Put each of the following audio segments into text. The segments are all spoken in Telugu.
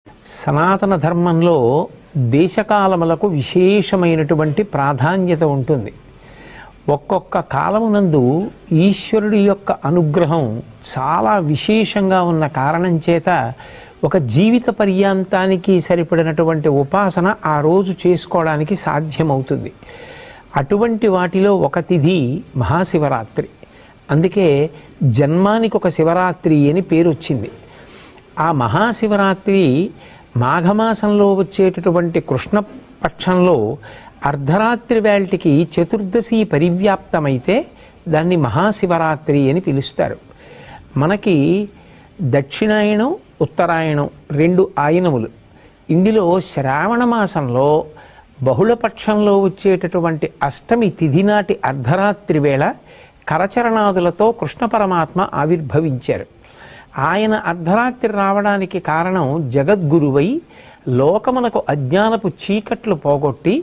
సనాతన ధర్మంలో దేశకాలములకు విశేషమైనటువంటి ప్రాధాన్యత ఉంటుంది. ఒక్కొక్క కాలమునందు ఈశ్వరుడి యొక్క అనుగ్రహం చాలా విశేషంగా ఉన్న కారణం చేత ఒక జీవిత పర్యాంతానికి సరిపడినటువంటి ఉపాసన ఆ రోజు చేసుకోవడానికి సాధ్యమవుతుంది. అటువంటి వాటిలో ఒక తిథి మహాశివరాత్రి. అందుకే జన్మానికి ఒక శివరాత్రి అని పేరు వచ్చింది. ఆ మహాశివరాత్రి మాఘమాసంలో వచ్చేటటువంటి కృష్ణపక్షంలో అర్ధరాత్రి వేళటికి చతుర్దశి పరివ్యాప్తమైతే దాన్ని మహాశివరాత్రి అని పిలుస్తారు. మనకి దక్షిణాయనం ఉత్తరాయణం రెండు ఆయనములు. ఇందులో శ్రావణ మాసంలో బహుళపక్షంలో వచ్చేటటువంటి అష్టమి తిథి నాటి అర్ధరాత్రి వేళ కరచరణాదులతో కృష్ణ పరమాత్మ ఆవిర్భవించారు. ఆయన అర్ధరాత్రి రావడానికి కారణం జగద్గురువై లోకమునకు అజ్ఞానపు చీకట్లు పోగొట్టి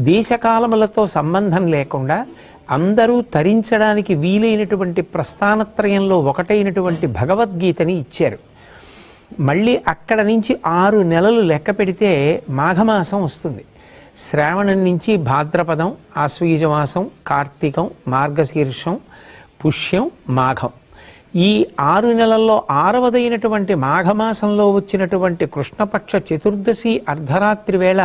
దేశకాలములతో సంబంధం లేకుండా అందరూ తరించడానికి వీలైనటువంటి ప్రస్థానత్రయంలో ఒకటైనటువంటి భగవద్గీతని ఇచ్చారు. మళ్ళీ అక్కడ నుంచి 6 నెలలు లెక్క పెడితే మాఘమాసం వస్తుంది. శ్రావణం నుంచి భాద్రపదం, ఆశ్వయుజమాసం, కార్తీకం, మార్గశీర్షం, పుష్యం, మాఘం. ఈ 6 నెలల్లో 6వదైనటువంటి మాఘమాసంలో వచ్చినటువంటి కృష్ణపక్ష చతుర్దశి అర్ధరాత్రి వేళ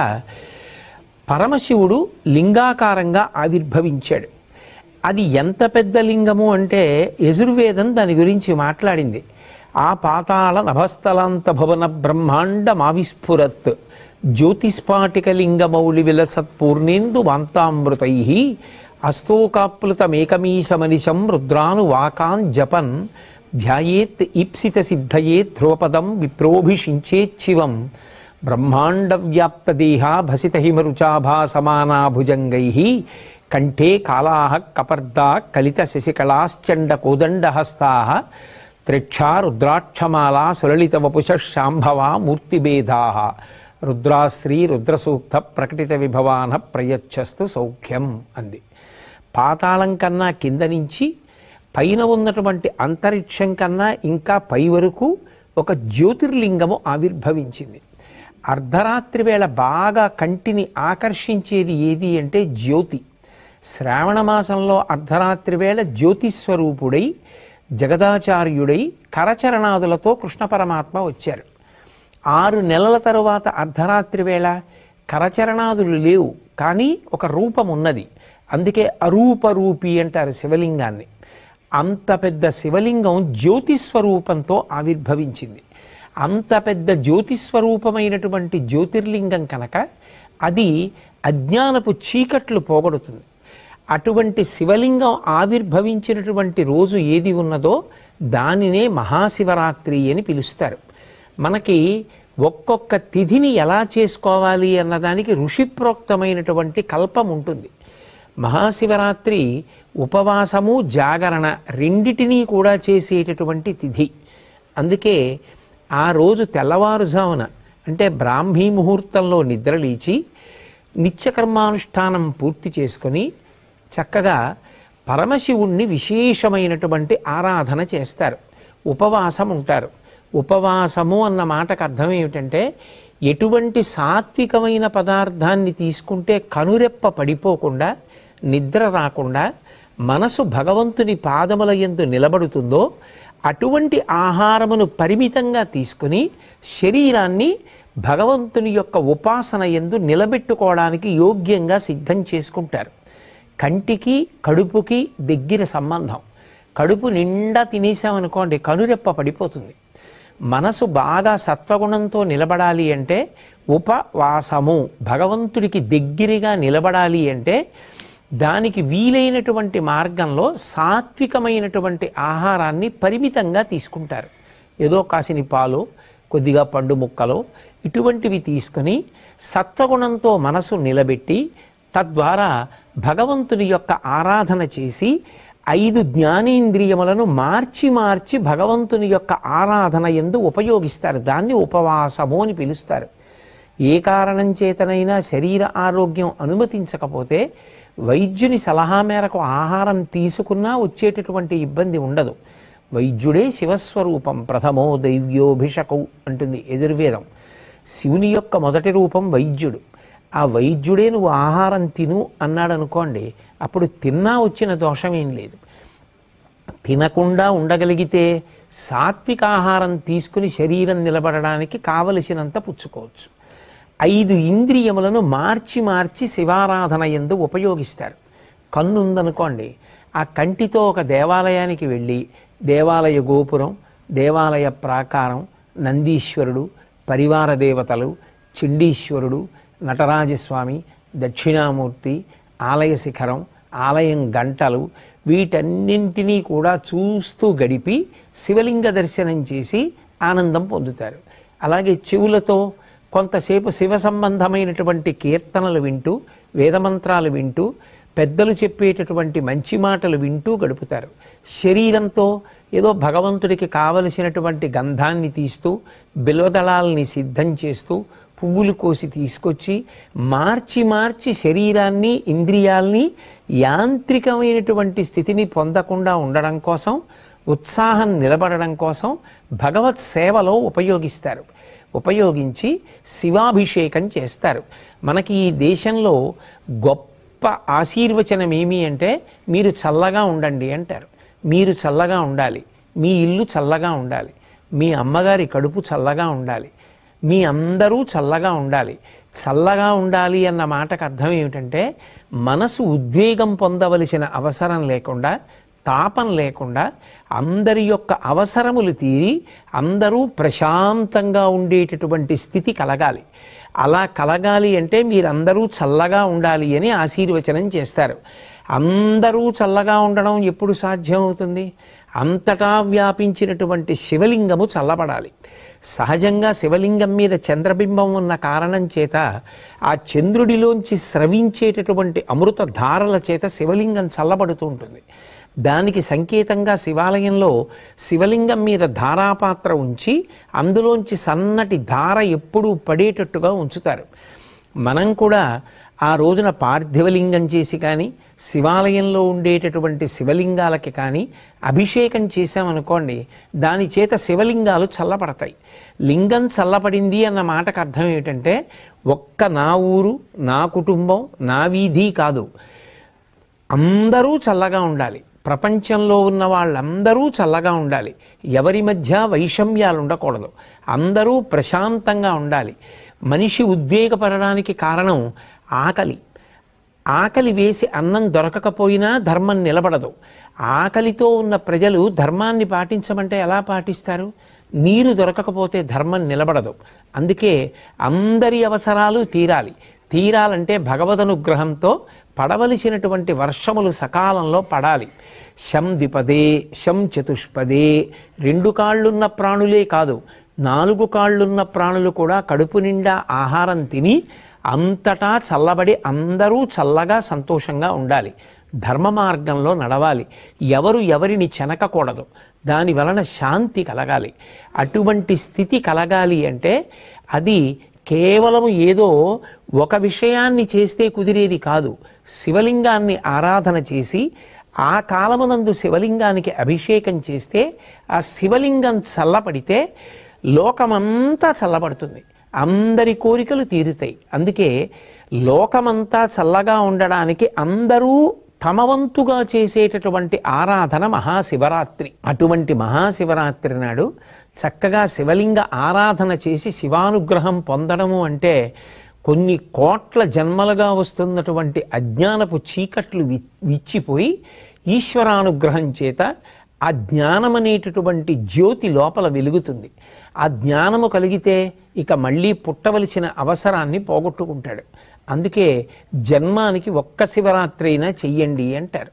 పరమశివుడు లింగాకారంగా ఆవిర్భవించాడు. అది ఎంత పెద్ద లింగము అంటే యజుర్వేదం దాని గురించి మాట్లాడింది. ఆ పాతాళ నభస్థలాంత భవన బ్రహ్మాండమావిస్ఫురత్ జ్యోతిస్ఫాటిక లింగమౌళి విలసత్పూర్ణేందు వాంతామృతై అస్తోకాప్లుతమేకమీశమనిశం రుద్రాను వాకాన్ జపన్ ధ్యాయేత్ ఈప్సిత సిద్ధయే ధ్రువపదం విప్రోభిషించేచ్చివం బ్రహ్మాండ వ్యాప్త దేహా భసిత హిమరుచాభా సమానా భుజంగై కంఠే కాళాః కపర్దా కలిత శశికళాశ్చండ కోదండహస్తా త్రిక్షా రుద్రాక్షమాలా సులలిత వపుష శాంభవా మూర్తిభేదా రుద్రాశ్రీ రుద్రసూక్త ప్రకటిత విభవాన ప్రయచ్చస్తు సౌఖ్యం అంది. పాతాళం కన్నా కింద నుంచి పైన ఉన్నటువంటి అంతరిక్షం కన్నా ఇంకా పై వరకు ఒక జ్యోతిర్లింగము ఆవిర్భవించింది. అర్ధరాత్రి వేళ బాగా కంటిని ఆకర్షించేది ఏది అంటే జ్యోతి. శ్రావణ మాసంలో అర్ధరాత్రి వేళ జ్యోతిస్వరూపుడై జగదాచార్యుడై కరచరణాదులతో కృష్ణ పరమాత్మ వచ్చారు. 6 నెలల తరువాత అర్ధరాత్రి వేళ కరచరణాదులు లేవు, కానీ ఒక రూపం ఉన్నది. అందుకే అరూపరూపి అంటారు శివలింగాన్ని. అంత పెద్ద శివలింగం జ్యోతిస్వరూపంతో ఆవిర్భవించింది. అంత పెద్ద జ్యోతిస్వరూపమైనటువంటి జ్యోతిర్లింగం కనుక అది అజ్ఞానపు చీకట్లు పోగొడుతుంది. అటువంటి శివలింగం ఆవిర్భవించినటువంటి రోజు ఏది ఉన్నదో దానినే మహాశివరాత్రి అని పిలుస్తారు. మనకి ఒక్కొక్క తిథిని ఎలా చేసుకోవాలి అన్నదానికి ఋషిప్రోక్తమైనటువంటి కల్పం ఉంటుంది. మహాశివరాత్రి ఉపవాసము జాగరణ రెండిటినీ కూడా చేసేటటువంటి తిథి. అందుకే ఆ రోజు తెల్లవారుజామున అంటే బ్రాహ్మీ ముహూర్తంలో నిద్రలేచి నిత్యకర్మానుష్ఠానం పూర్తి చేసుకొని చక్కగా పరమశివుణ్ణి విశేషమైనటువంటి ఆరాధన చేస్తారు. ఉపవాసం ఉంటారు. ఉపవాసము అన్న మాటకు అర్థం ఏమిటంటే ఎటువంటి సాత్వికమైన పదార్థాన్ని తీసుకుంటే కనురెప్ప పడిపోకుండా నిద్ర రాకుండా మనసు భగవంతుని పాదముల యందు నిలబడుతుందో అటువంటి ఆహారమును పరిమితంగా తీసుకుని శరీరాన్ని భగవంతుని యొక్క ఉపాసన యందు నిలబెట్టుకోవడానికి యోగ్యంగా సిద్ధం చేసుకుంటారు. కంటికి కడుపుకి దగ్గర సంబంధం. కడుపు నిండా తినేసామనుకోండి కనురెప్ప పడిపోతుంది. మనసు బాగా సత్వగుణంతో నిలబడాలి అంటే ఉపవాసము, భగవంతుడికి దగ్గరగా నిలబడాలి అంటే దానికి వీలైనటువంటి మార్గంలో సాత్వికమైనటువంటి ఆహారాన్ని పరిమితంగా తీసుకుంటారు. ఏదో కాసిని పాలు, కొద్దిగా పండు ముక్కలు ఇటువంటివి తీసుకొని సత్వగుణంతో మనసు నిలబెట్టి తద్వారా భగవంతుని యొక్క ఆరాధన చేసి 5 జ్ఞానేంద్రియములను మార్చి మార్చి భగవంతుని యొక్క ఆరాధన యందు ఉపయోగిస్తారు. దాన్ని ఉపవాసము అని పిలుస్తారు. ఏ కారణం చేతనైనా శరీర ఆరోగ్యం అనుమతించకపోతే వైద్యుని సలహా మేరకు ఆహారం తీసుకున్నా వచ్చేటటువంటి ఇబ్బంది ఉండదు. వైద్యుడే శివస్వరూపం ప్రథమో దైవ్యోభిషకౌ అంటుంది యజుర్వేదం. శివుని యొక్క మొదటి రూపం వైద్యుడు. ఆ వైద్యుడే నువ్వు ఆహారం తిను అన్నాడు అనుకోండి, అప్పుడు తిన్నా వచ్చిన దోషమేం లేదు. తినకుండా ఉండగలిగితే సాత్విక ఆహారం తీసుకుని శరీరం నిలబడడానికి కావలసినంత పుచ్చుకోవచ్చు. 5 ఇంద్రియములను మార్చి మార్చి శివారాధన యందు ఉపయోగిస్తారు. కన్ను ఉందనుకోండి, ఆ కంటితో ఒక దేవాలయానికి వెళ్ళి దేవాలయ గోపురం, దేవాలయ ప్రాకారం, నందీశ్వరుడు, పరివార దేవతలు, చండీశ్వరుడు, నటరాజస్వామి, దక్షిణామూర్తి, ఆలయ శిఖరం, ఆలయం గంటలు, వీటన్నింటినీ కూడా చూస్తూ గడిపి శివలింగ దర్శనం చేసి ఆనందం పొందుతారు. అలాగే చెవులతో కొంతసేపు శివ సంబంధమైనటువంటి కీర్తనలు వింటూ, వేదమంత్రాలు వింటూ, పెద్దలు చెప్పేటటువంటి మంచి మాటలు వింటూ గడుపుతారు. శరీరంతో ఏదో భగవంతుడికి కావలసినటువంటి గంధాన్ని తీస్తూ, బిల్వదళాలని సిద్ధం చేస్తూ, పువ్వులు కోసి తీసుకొచ్చి మార్చి మార్చి శరీరాన్ని, ఇంద్రియాల్ని యాంత్రికమైనటువంటి స్థితిని పొందకుండా ఉండడం కోసం, ఉత్సాహం నిలబడడం కోసం భగవత్ సేవలో ఉపయోగిస్తారు. ఉపయోగించి శివాభిషేకం చేస్తారు. మనకి ఈ దేశంలో గొప్ప ఆశీర్వచనం ఏమి అంటే, మీరు చల్లగా ఉండండి అంటారు. మీరు చల్లగా ఉండాలి, మీ ఇల్లు చల్లగా ఉండాలి, మీ అమ్మగారి కడుపు చల్లగా ఉండాలి, మీ అందరూ చల్లగా ఉండాలి. చల్లగా ఉండాలి అన్న మాటకు అర్థం ఏమిటంటే, మనసు ఉద్వేగం పొందవలసిన అవసరం లేకుండా, తాపం లేకుండా అందరి యొక్క అవసరములు తీరి అందరూ ప్రశాంతంగా ఉండేటటువంటి స్థితి కలగాలి. అలా కలగాలి అంటే మీరందరూ చల్లగా ఉండాలి అని ఆశీర్వచనం చేస్తారు. అందరూ చల్లగా ఉండడం ఎప్పుడు సాధ్యమవుతుంది? అంతటా వ్యాపించినటువంటి శివలింగము చల్లబడాలి. సహజంగా శివలింగం మీద చంద్రబింబం ఉన్న కారణం చేత ఆ చంద్రుడిలోంచి స్రవించేటటువంటి అమృత ధారల చేత శివలింగం చల్లబడుతూ ఉంటుంది. దానికి సంకేతంగా శివాలయంలో శివలింగం మీద ధారాపాత్ర ఉంచి అందులోంచి సన్నటి ధార ఎప్పుడూ పడేటట్టుగా ఉంచుతారు. మనం కూడా ఆ రోజున పార్థివలింగం చేసి కానీ, శివాలయంలో ఉండేటటువంటి శివలింగాలకి కానీ అభిషేకం చేశామనుకోండి, దాని చేత శివలింగాలు చల్లబడతాయి. లింగం చల్లబడింది అన్న మాటకు అర్థం ఏమిటంటే, ఒక్క నా ఊరు, నా కుటుంబం, నా వీధి కాదు, అందరూ చల్లగా ఉండాలి. ప్రపంచంలో ఉన్న వాళ్ళందరూ చల్లగా ఉండాలి. ఎవరి మధ్య వైషమ్యాలు ఉండకూడదు. అందరూ ప్రశాంతంగా ఉండాలి. మనిషి ఉద్వేగపడడానికి కారణం ఆకలి. ఆకలి వేసి అన్నం దొరకకపోయినా ధర్మం నిలబడదు. ఆకలితో ఉన్న ప్రజలు ధర్మాన్ని పాటించమంటే ఎలా పాటిస్తారు? నీరు దొరకకపోతే ధర్మం నిలబడదు. అందుకే అందరి అవసరాలు తీరాలి. తీరాలంటే భగవదనుగ్రహంతో పడవలసినటువంటి వర్షములు సకాలంలో పడాలి. శం ద్విపదే, శం చతుష్పదే. 2 కాళ్ళున్న ప్రాణులే కాదు, 4 కాళ్ళున్న ప్రాణులు కూడా కడుపు నిండా ఆహారం తిని అంతటా చల్లబడి అందరూ చల్లగా సంతోషంగా ఉండాలి. ధర్మ మార్గంలో నడవాలి. ఎవరు ఎవరిని చెనకకూడదు. దాని వలన శాంతి కలగాలి. అటువంటి స్థితి కలగాలి అంటే అది కేవలం ఏదో ఒక విషయాన్ని చేస్తే కుదిరేది కాదు. శివలింగాన్ని ఆరాధన చేసి ఆ కాలమునందు శివలింగానికి అభిషేకం చేస్తే ఆ శివలింగం చల్లబడితే లోకమంతా చల్లబడుతుంది. అందరి కోరికలు తీరుతాయి. అందుకే లోకమంతా చల్లగా ఉండడానికి అందరూ తమ వంతుగా చేసేటటువంటి ఆరాధన మహాశివరాత్రి. అటువంటి మహాశివరాత్రి నాడు చక్కగా శివలింగ ఆరాధన చేసి శివానుగ్రహం పొందడము అంటే కొన్ని కోట్ల జన్మలుగా వస్తున్నటువంటి అజ్ఞానపు చీకట్లు విచ్చిపోయి ఈశ్వరానుగ్రహం చేత ఆ జ్ఞానమనేటటువంటి జ్యోతి లోపల వెలుగుతుంది. ఆ జ్ఞానము కలిగితే ఇక మళ్ళీ పుట్టవలసిన అవసరాన్ని పోగొట్టుకుంటాడు. అందుకే జన్మానికి ఒక్క శివరాత్రి అయినా చెయ్యండి అంటారు.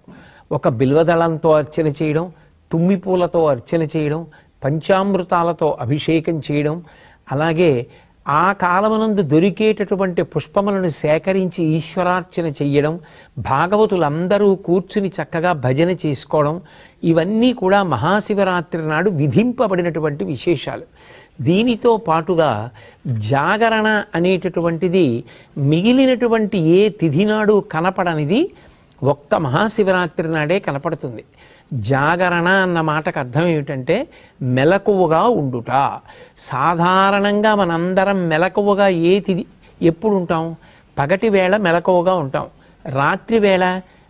ఒక బిల్వదళంతో అర్చన చేయడం, తుమ్మిపూలతో అర్చన చేయడం, పంచామృతాలతో అభిషేకం చేయడం, అలాగే ఆ కాలమునందు దొరికేటటువంటి పుష్పములను సేకరించి ఈశ్వరార్చన చెయ్యడం, భాగవతులందరూ కూర్చుని చక్కగా భజన చేసుకోవడం, ఇవన్నీ కూడా మహాశివరాత్రి నాడు విధింపబడినటువంటి విశేషాలు. దీనితో పాటుగా జాగరణ అనేటటువంటిది మిగిలినటువంటి ఏ తిథి నాడు కనపడనిది ఒక్క మహాశివరాత్రి నాడే కనపడుతుంది. జాగరణ అన్న మాటకు అర్థం ఏమిటంటే మెలకువగా ఉండుట. సాధారణంగా మనందరం మెలకువగా ఎప్పుడు ఉంటాం? పగటి వేళ మెలకువగా ఉంటాం. రాత్రి వేళ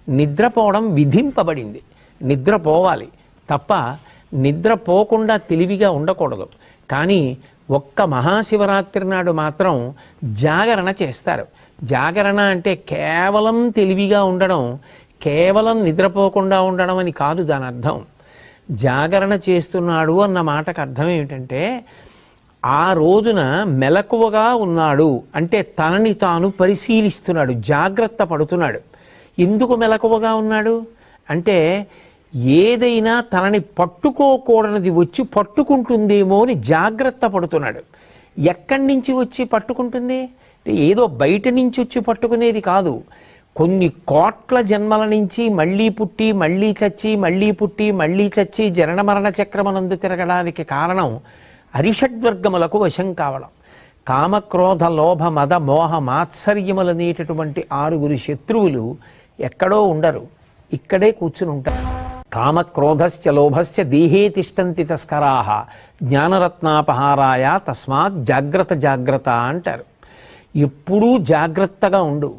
నిద్రపోవడం విధింపబడింది. నిద్రపోవాలి తప్ప నిద్రపోకుండా తెలివిగా ఉండకూడదు. కానీ ఒక్క మహాశివరాత్రి నాడు మాత్రం జాగరణ చేస్తారు. జాగరణ అంటే కేవలం తెలివిగా ఉండడం, కేవలం నిద్రపోకుండా ఉండడం అని కాదు దాని అర్థం. జాగరణ చేస్తున్నాడు అన్న మాటకు అర్థం ఏమిటంటే ఆ రోజున మెలకువగా ఉన్నాడు అంటే తనని తాను పరిశీలిస్తున్నాడు, జాగ్రత్త పడుతున్నాడు. ఎందుకు మెలకువగా ఉన్నాడు అంటే ఏదైనా తనని పట్టుకోకూడనిది వచ్చి పట్టుకుంటుందేమో అని జాగ్రత్త పడుతున్నాడు. ఎక్కడి నుంచి వచ్చి పట్టుకుంటుంది? ఏదో బయట నుంచి వచ్చి పట్టుకునేది కాదు. కొన్ని కోట్ల జన్మల నుంచి మళ్ళీ పుట్టి మళ్ళీ చచ్చి మళ్ళీ పుట్టి మళ్ళీ చచ్చి జనన మరణ చక్రమనందు తిరగడానికి కారణం అరిషడ్వర్గములకు వశం కావడం. కామక్రోధ లోభ మద మోహ మాత్సర్యములనేటటువంటి 6 శత్రువులు ఎక్కడో ఉండరు, ఇక్కడే కూర్చుని ఉంటారు. కామక్రోధశ్చ లోభశ్చ దేహే తిష్టంతి తస్కరాహ జ్ఞానరత్నాపహారాయ తస్మాత్ జాగ్రత్త జాగ్రత్త అంటారు. ఎప్పుడూ జాగ్రత్తగా ఉండు.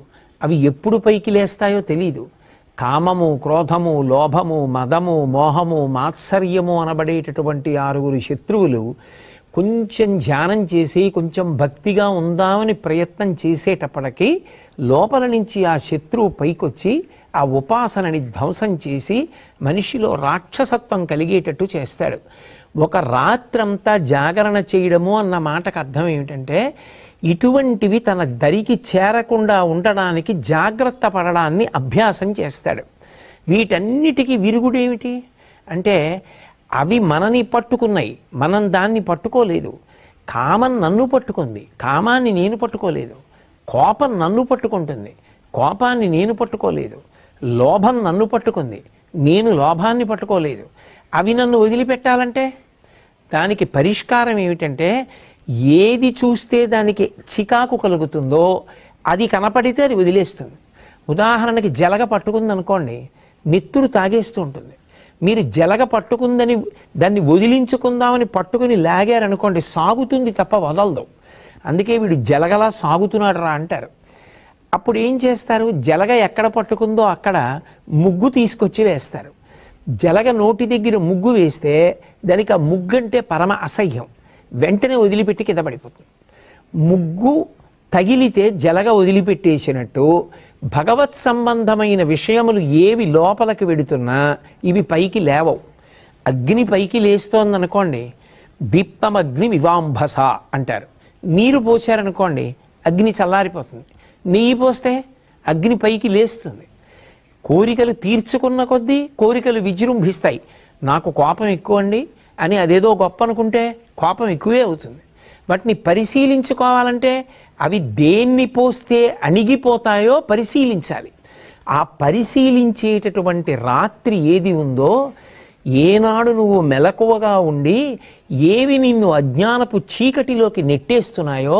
అవి ఎప్పుడు పైకి లేస్తాయో తెలీదు. కామము, క్రోధము, లోభము, మదము, మోహము, మాత్సర్యము అనబడేటటువంటి 6 శత్రువులు కొంచెం ధ్యానం చేసి కొంచెం భక్తిగా ఉందామని ప్రయత్నం చేసేటప్పటికీ లోపల నుంచి ఆ శత్రువు పైకొచ్చి ఆ ఉపాసనని ధ్వంసం చేసి మనిషిలో రాక్షసత్వం కలిగేటట్టు చేస్తాడు. ఒక రాత్రంతా జాగరణ చేయడము అన్న మాటకు అర్థం ఏమిటంటే ఇటువంటివి తన దరికి చేరకుండా ఉండడానికి జాగ్రత్త పడడాన్ని అభ్యాసం చేస్తాడు. వీటన్నిటికీ విరుగుడేమిటి అంటే అవి మనని పట్టుకున్నాయి, మనం దాన్ని పట్టుకోలేదు. కామం నన్ను పట్టుకుంది, కామాన్ని నేను పట్టుకోలేదు. కోపం నన్ను పట్టుకుంటుంది, కోపాన్ని నేను పట్టుకోలేదు. లోభం నన్ను పట్టుకుంది, నేను లోభాన్ని పట్టుకోలేదు. అవి నన్ను వదిలిపెట్టాలంటే దానికి పరిష్కారం ఏమిటంటే ఏది చూస్తే దానికి చికాకు కలుగుతుందో అది కనపడితే అది వదిలేస్తుంది. ఉదాహరణకి జలగ పట్టుకుందనుకోండి, నెత్తురు తాగేస్తూ ఉంటుంది. మీరు జలగ పట్టుకుందని దాన్ని వదిలించుకుందామని పట్టుకుని లాగారనుకోండి, సాగుతుంది తప్ప వదలదు. అందుకే వీడు జలగలా సాగుతున్నాడు రా అంటారు. అప్పుడు ఏం చేస్తారు? జలగ ఎక్కడ పట్టుకుందో అక్కడ ముగ్గు తీసుకొచ్చి వేస్తారు. జలగ నోటి దగ్గర ముగ్గు వేస్తే దానికి ఆ ముగ్గు అంటే పరమ అసహ్యం, వెంటనే వదిలిపెట్టి కింద పడిపోతుంది. ముగ్గు తగిలితే జలగ వదిలిపెట్టేసినట్టు భగవత్ సంబంధమైన విషయములు ఏవి లోపలికి వెడుతున్నా ఇవి పైకి లేవవు. అగ్ని పైకి లేస్తోందనుకోండి, దీప్తమగ్ని వివాంభస అంటారు. నీరు పోసారనుకోండి అగ్ని చల్లారిపోతుంది. నెయ్యి పోస్తే అగ్ని పైకి లేస్తుంది. కోరికలు తీర్చుకున్న కొద్దీ కోరికలు విజృంభిస్తాయి. నాకు కోపం ఎక్కువ అండి అని అదేదో గొప్ప అనుకుంటే కోపం ఎక్కువే అవుతుంది. వాటిని పరిశీలించుకోవాలంటే అవి దేన్ని పోస్తే అణిగిపోతాయో పరిశీలించాలి. ఆ పరిశీలించేటటువంటి రాత్రి ఏది ఉందో, ఏనాడు నువ్వు మెలకువగా ఉండి ఏవి నిన్ను అజ్ఞానపు చీకటిలోకి నెట్టేస్తున్నాయో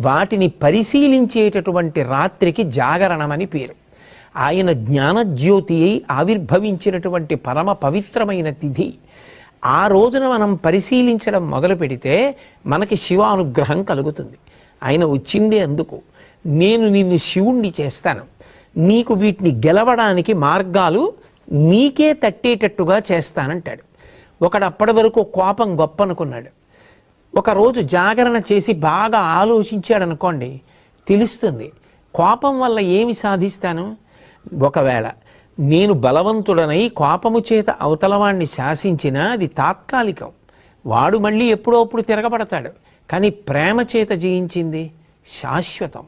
వాటిని పరిశీలించేటటువంటి రాత్రికి జాగరణమని పేరు. ఆయన జ్ఞానజ్యోతి అయి ఆవిర్భవించినటువంటి పరమ పవిత్రమైన తిథి. ఆ రోజున మనం పరిశీలించడం మొదలు పెడితే మనకి శివానుగ్రహం కలుగుతుంది. ఆయన వచ్చిందే అందుకు. నేను నిన్ను శివుణ్ణి చేస్తాను, నీకు వీటిని గెలవడానికి మార్గాలు నీకే తట్టేటట్టుగా చేస్తానంటాడు. ఒకడు అప్పటి వరకు కోపం గొప్ప అనుకున్నాడు. ఒకరోజు జాగరణ చేసి బాగా ఆలోచించాడనుకోండి, తెలుస్తుంది కోపం వల్ల ఏమి సాధిస్తాను. ఒకవేళ నేను బలవంతుడనై కోపము చేత అవతలవాణ్ణి శాసించినా అది తాత్కాలికం, వాడు మళ్ళీ ఎప్పుడోప్పుడు తిరగబడతాడు. కానీ ప్రేమ చేత జయించింది శాశ్వతం.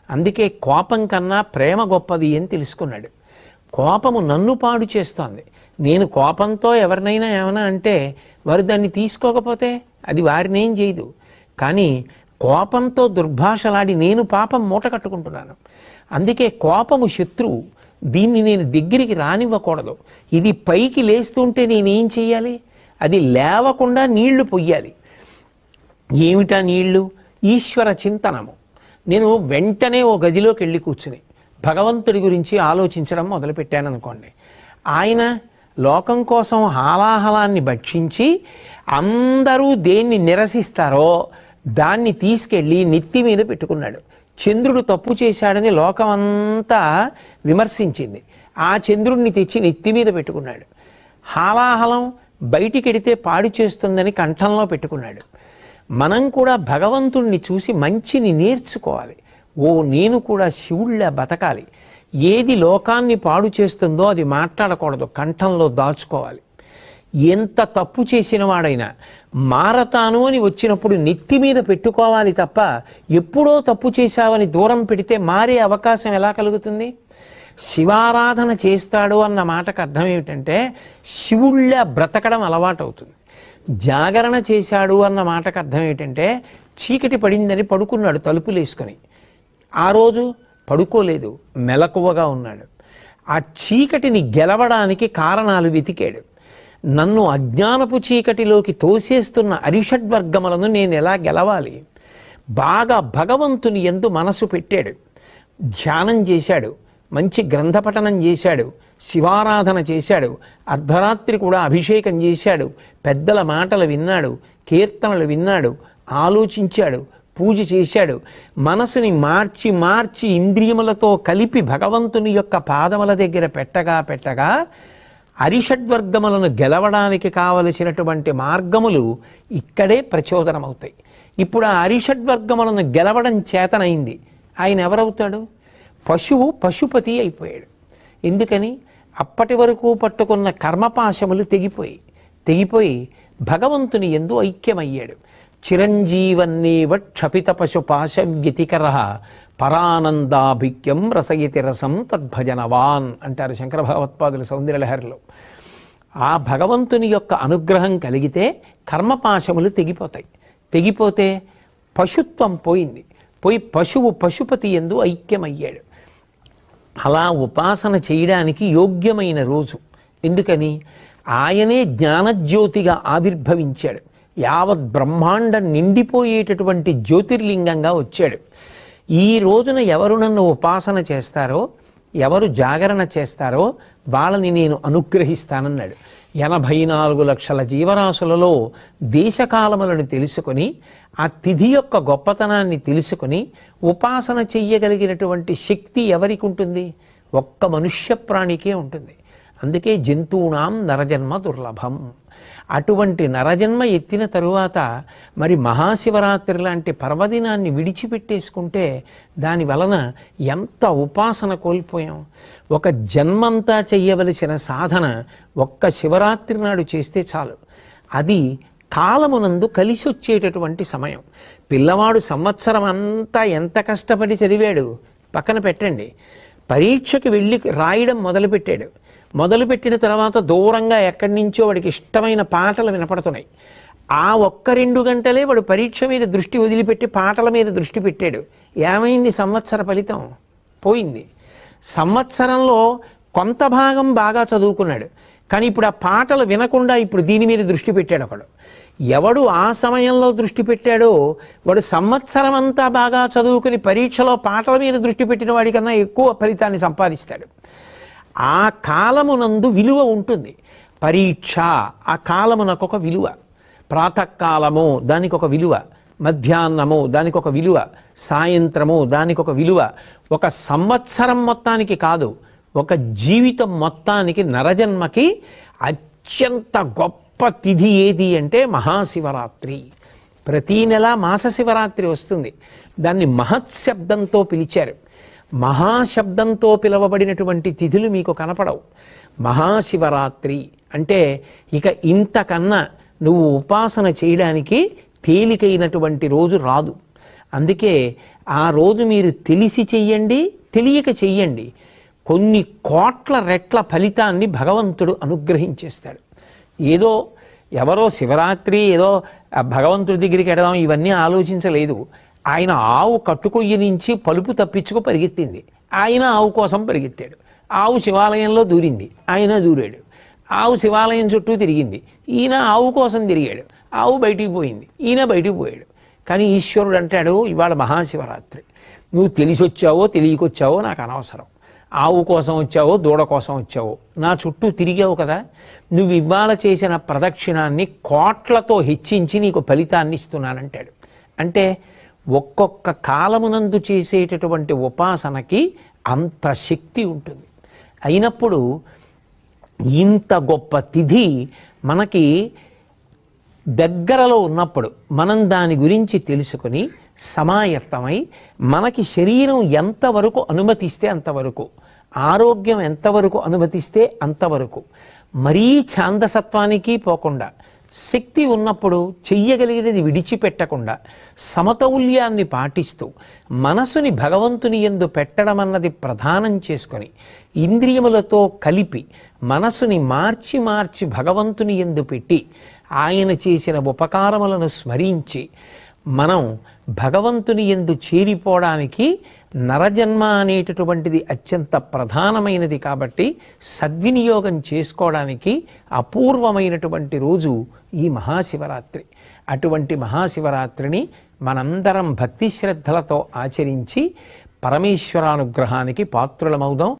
అందుకే కోపం కన్నా ప్రేమ గొప్పది అని తెలుసుకున్నాడు. కోపము నన్ను పాడు చేస్తోంది. నేను కోపంతో ఎవరినైనా ఏమైనా అంటే వారు దాన్ని తీసుకోకపోతే అది వారినేం చేయదు. కానీ కోపంతో దుర్భాషలాడి నేను పాపం మూట కట్టుకుంటున్నాను. అందుకే కోపము శత్రువు, దీన్ని నేను దగ్గరికి రానివ్వకూడదు. ఇది పైకి లేస్తుంటే నేనేం చెయ్యాలి? అది లేవకుండా నీళ్లు పొయ్యాలి. ఏమిటా నీళ్లు? ఈశ్వర చింతనము. నేను వెంటనే ఓ గదిలోకి వెళ్ళి కూర్చుని భగవంతుడి గురించి ఆలోచించడం మొదలుపెట్టాను అనుకోండి, ఆయన లోకం కోసం హాలాహలాన్ని భక్షించి అందరూ దేన్ని నిరసిస్తారో దాన్ని తీసుకెళ్ళి నెత్తి మీద పెట్టుకున్నాడు. చంద్రుడు తప్పు చేశాడని లోకమంతా విమర్శించింది. ఆ చంద్రుడిని తెచ్చి నెత్తి మీద పెట్టుకున్నాడు. హాలాహలం బయటికెడితే పాడు చేస్తుందని కంఠంలో పెట్టుకున్నాడు. మనం కూడా భగవంతుణ్ణి చూసి మంచిని నేర్చుకోవాలి. నేను కూడా శివుళ్ళ బతకాలి. ఏది లోకాన్ని పాడు చేస్తుందో అది మాట్లాడకూడదు, కంఠంలో దాచుకోవాలి. ఎంత తప్పు చేసిన వాడైనా మారతాను అని వచ్చినప్పుడు నెత్తి మీద పెట్టుకోవాలి తప్ప ఎప్పుడో తప్పు చేశావని దూరం పెడితే మారే అవకాశం ఎలా కలుగుతుంది? శివారాధన చేస్తాడు అన్న మాటకు అర్థం ఏమిటంటే శివుళ్ళ బ్రతకడం అలవాటు అవుతుంది. జాగరణ చేశాడు అన్న మాటకు అర్థం ఏమిటంటే చీకటి పడిందని పడుకున్నాడు తలుపులేసుకొని. ఆ రోజు పడుకోలేదు, మెలకువగా ఉన్నాడు. ఆ చీకటిని గెలవడానికి కారణాలు వెతికాడు. నన్ను అజ్ఞానపు చీకటిలోకి తోసేస్తున్న అరిషడ్వర్గములను నేను ఎలా గెలవాలి? బాగా భగవంతుని యందు మనసు పెట్టాడు, ధ్యానం చేశాడు, మంచి గ్రంథపఠనం చేశాడు, శివారాధన చేశాడు, అర్ధరాత్రి కూడా అభిషేకం చేశాడు, పెద్దల మాటలు విన్నాడు, కీర్తనలు విన్నాడు, ఆలోచించాడు, పూజ చేశాడు. మనసుని మార్చి మార్చి ఇంద్రియములతో కలిపి భగవంతుని యొక్క పాదముల దగ్గర పెట్టగా అరిషడ్వర్గములను గెలవడానికి కావలసినటువంటి మార్గములు ఇక్కడే ప్రచోదనమవుతాయి. ఇప్పుడు ఆ అరిషడ్వర్గములను గెలవడం చేతనైంది. ఆయన ఎవరవుతాడు? పశువు పశుపతి అయిపోయాడు. ఎందుకని? అప్పటి వరకు పట్టుకున్న కర్మపాశములు తెగిపోయి భగవంతుని యందు ఐక్యమయ్యాడు. చిరంజీవన్నేవ క్షపిత పశుపాశ వ్యతికర పరానందాభిక్యం రసయతి రసం తద్భజనవాన్ అంటారు శంకర భగవత్పాదుల సౌందర్యలహరిలో. ఆ భగవంతుని యొక్క అనుగ్రహం కలిగితే కర్మపాశములు తెగిపోతే పశుత్వం పోయి పశువు పశుపతి యందు ఐక్యమయ్యాడు. అలా ఉపాసన చేయడానికి యోగ్యమైన రోజు. ఎందుకని? ఆయనే జ్ఞానజ్యోతిగా ఆవిర్భవించాడు. యావత్ బ్రహ్మాండం నిండిపోయేటటువంటి జ్యోతిర్లింగంగా వచ్చాడు. ఈ రోజున ఎవరు నన్ను ఉపాసన చేస్తారో, ఎవరు జాగరణ చేస్తారో వాళ్ళని నేను అనుగ్రహిస్తానన్నాడు. 84 లక్షల జీవరాశులలో దేశకాలములను తెలుసుకొని ఆ తిథి యొక్క గొప్పతనాన్ని తెలుసుకొని ఉపాసన చెయ్యగలిగినటువంటి శక్తి ఎవరికి ఉంటుంది? ఒక్క మనుష్య ప్రాణికే ఉంటుంది. అందుకే జంతువునాం నరజన్మ దుర్లభం. అటువంటి నరజన్మ ఎత్తిన తరువాత మరి మహాశివరాత్రి లాంటి పర్వదినాన్ని విడిచిపెట్టేసుకుంటే దాని వలన ఎంత ఉపాసన కోల్పోయాం. ఒక జన్మంతా చెయ్యవలసిన సాధన ఒక్క శివరాత్రి నాడు చేస్తే చాలు. అది కాలమునందు కలిసి వచ్చేటటువంటి సమయం. పిల్లవాడు సంవత్సరం అంతా ఎంత కష్టపడి చదివాడు పక్కన పెట్టండి. పరీక్షకు వెళ్ళి రాయడం మొదలుపెట్టిన తర్వాత దూరంగా ఎక్కడి నుంచో వాడికి ఇష్టమైన పాటలు వినపడుతున్నాయి. ఆ 1-2 గంటలే వాడు పరీక్ష మీద దృష్టి వదిలిపెట్టి పాటల మీద దృష్టి పెట్టాడు. ఏమైంది? సంవత్సర ఫలితం పోయింది. సంవత్సరంలో కొంత భాగం బాగా చదువుకున్నాడు, కానీ ఇప్పుడు ఆ పాటలు వినకుండా ఇప్పుడు దీని మీద దృష్టి పెట్టాడు ఒకడు. ఎవడు ఆ సమయంలో దృష్టి పెట్టాడో వాడు సంవత్సరం అంతా బాగా చదువుకుని పరీక్షలో పాటల మీద దృష్టి పెట్టిన వాడికన్నా ఎక్కువ ఫలితాన్ని సంపాదిస్తాడు. ఆ కాలమునందు విలువ ఉంటుంది. పరీక్ష ఆ కాలమునకు ఒక విలువ, ప్రాతకాలము దానికి ఒక విలువ, మధ్యాహ్నము దానికి ఒక విలువ, సాయంత్రము దానికి ఒక విలువ. ఒక సంవత్సరం మొత్తానికి కాదు, ఒక జీవితం మొత్తానికి నరజన్మకి అత్యంత గొప్ప తిథి ఏది అంటే మహాశివరాత్రి. ప్రతీ నెల మాస శివరాత్రి వస్తుంది. దాన్ని మహత్శబ్దంతో పిలిచారు. మహాశబ్దంతో పిలవబడినటువంటి తిథులు మీకు కనపడవు. మహాశివరాత్రి అంటే ఇక ఇంతకన్నా నువ్వు ఉపాసన చేయడానికి తేలికైనటువంటి రోజు రాదు. అందుకే ఆ రోజు మీరు తెలిసి చెయ్యండి, తెలియక చెయ్యండి, కొన్ని కోట్ల రెట్ల ఫలితాన్ని భగవంతుడు అనుగ్రహించేస్తాడు. ఏదో ఎవరో శివరాత్రి ఏదో భగవంతుడి దగ్గరికి ఎడదాం ఇవన్నీ ఆలోచించలేదు. ఆయన ఆవు కట్టుకొయ్యి నుంచి పలుపు తప్పించుకు పరిగెత్తింది, ఆయన ఆవు కోసం పరిగెత్తాడు. ఆవు శివాలయంలో దూరింది, ఆయన దూరాడు. ఆవు శివాలయం చుట్టూ తిరిగింది, ఈయన ఆవు కోసం తిరిగాడు. ఆవు బయటికి పోయింది, ఈయన బయటికి పోయాడు. కానీ ఈశ్వరుడు అంటాడు, ఇవాళ మహాశివరాత్రి, నువ్వు తెలిసొచ్చావో తెలియకొచ్చావో నాకు అనవసరం. ఆవు కోసం వచ్చావో దూడ కోసం వచ్చావో నా చుట్టూ తిరిగావు కదా, నువ్వు ఇవాళ చేసిన ప్రదక్షిణాన్ని కోట్లతో హెచ్చించి నీకు ఫలితాన్ని ఇస్తున్నానంటాడు. అంటే ఒక్కొక్క కాలమునందు చేసేటటువంటి ఉపాసనకి అంత శక్తి ఉంటుంది. అయినప్పుడు ఇంత గొప్ప తిథి మనకి దగ్గరలో ఉన్నప్పుడు మనం దాని గురించి తెలుసుకొని సమాయత్తమై మనకి శరీరం ఎంతవరకు అనుమతిస్తే అంతవరకు, ఆరోగ్యం ఎంతవరకు అనుమతిస్తే అంతవరకు, మరీ ఛాందసత్వానికి పోకుండా, శక్తి ఉన్నప్పుడు చెయ్యగలిగినది విడిచిపెట్టకుండా సమతౌల్యాన్ని పాటిస్తూ మనసుని భగవంతుని యందు పెట్టడం అన్నది ప్రధానం చేసుకొని ఇంద్రియములతో కలిపి మనసుని మార్చి మార్చి భగవంతుని యందు పెట్టి ఆయన చేసిన ఉపకారములను స్మరించి మనం భగవంతుని యందు చేరిపోవడానికి నరజన్మ అనేటటువంటిది అత్యంత ప్రధానమైనది. కాబట్టి సద్వినియోగం చేసుకోవడానికి అపూర్వమైనటువంటి రోజు ఈ మహాశివరాత్రి. అటువంటి మహాశివరాత్రిని మనందరం భక్తి శ్రద్ధలతో ఆచరించి పరమేశ్వరానుగ్రహానికి పాత్రులమవుదాం.